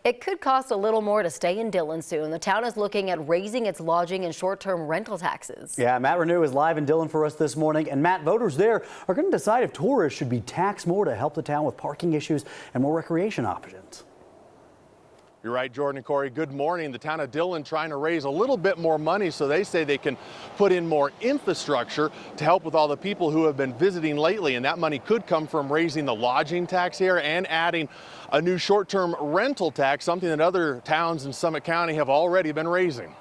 It could cost a little more to stay in Dillon soon. The town is looking at raising its lodging and short-term rental taxes. Yeah, Matt Renew is live in Dillon for us this morning. And Matt, voters there are going to decide if tourists should be taxed more to help the town with parking issues and more recreation options. You're right, Jordan and Corey. Good morning. The town of Dillon trying to raise a little bit more money so they say they can put in more infrastructure to help with all the people who have been visiting lately. And that money could come from raising the lodging tax here and adding a new short-term rental tax, something that other towns in Summit County have already been raising.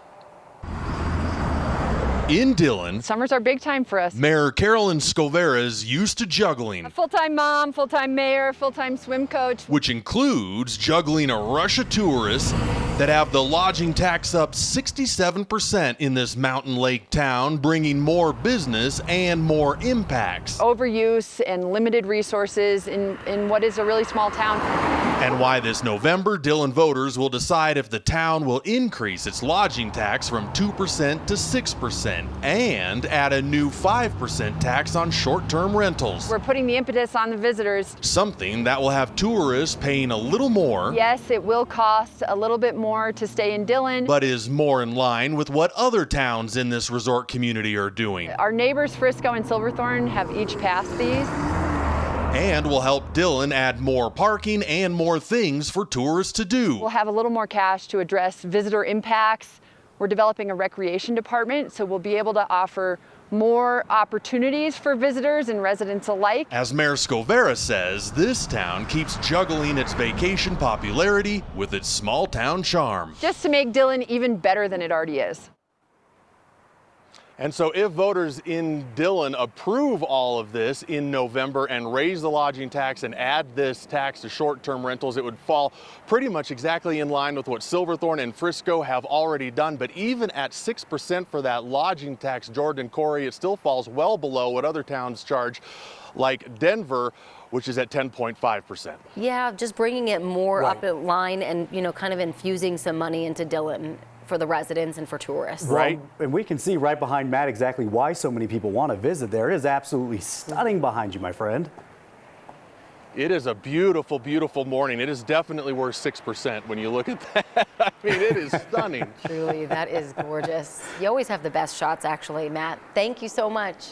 In Dillon, summers are big time for us. Mayor Carolyn Scovera is used to juggling. A full-time mom, full-time mayor, full-time swim coach. Which includes juggling a rush of tourists that have the lodging tax up 67% in this mountain lake town, bringing more business and more impacts. Overuse and limited resources in what is a really small town. And why this November, Dillon voters will decide if the town will increase its lodging tax from 2% to 6% and add a new 5% tax on short-term rentals. We're putting the impetus on the visitors. Something that will have tourists paying a little more. Yes, it will cost a little bit more to stay in Dillon, but is more in line with what other towns in this resort community are doing. Our neighbors Frisco and Silverthorne have each passed these. And will help Dillon add more parking and more things for tourists to do. We'll have a little more cash to address visitor impacts. We're developing a recreation department, so we'll be able to offer more opportunities for visitors and residents alike. As Mayor Scovera says, this town keeps juggling its vacation popularity with its small town charm. Just to make Dillon even better than it already is. And so if voters in Dillon approve all of this in November and raise the lodging tax and add this tax to short-term rentals, it would fall pretty much exactly in line with what Silverthorne and Frisco have already done. But even at 6% for that lodging tax, Jordan and Corey, it still falls well below what other towns charge, like Denver, which is at 10.5%. Yeah, just bringing it more up in line and, kind of infusing some money into Dillon for the residents and for tourists. Right. Well, and we can see right behind Matt exactly why so many people want to visit there. It is absolutely stunning behind you, my friend. It is a beautiful, beautiful morning. It is definitely worth 6% when you look at that. I mean, it is stunning. Truly, that is gorgeous. You always have the best shots, actually, Matt. Thank you so much.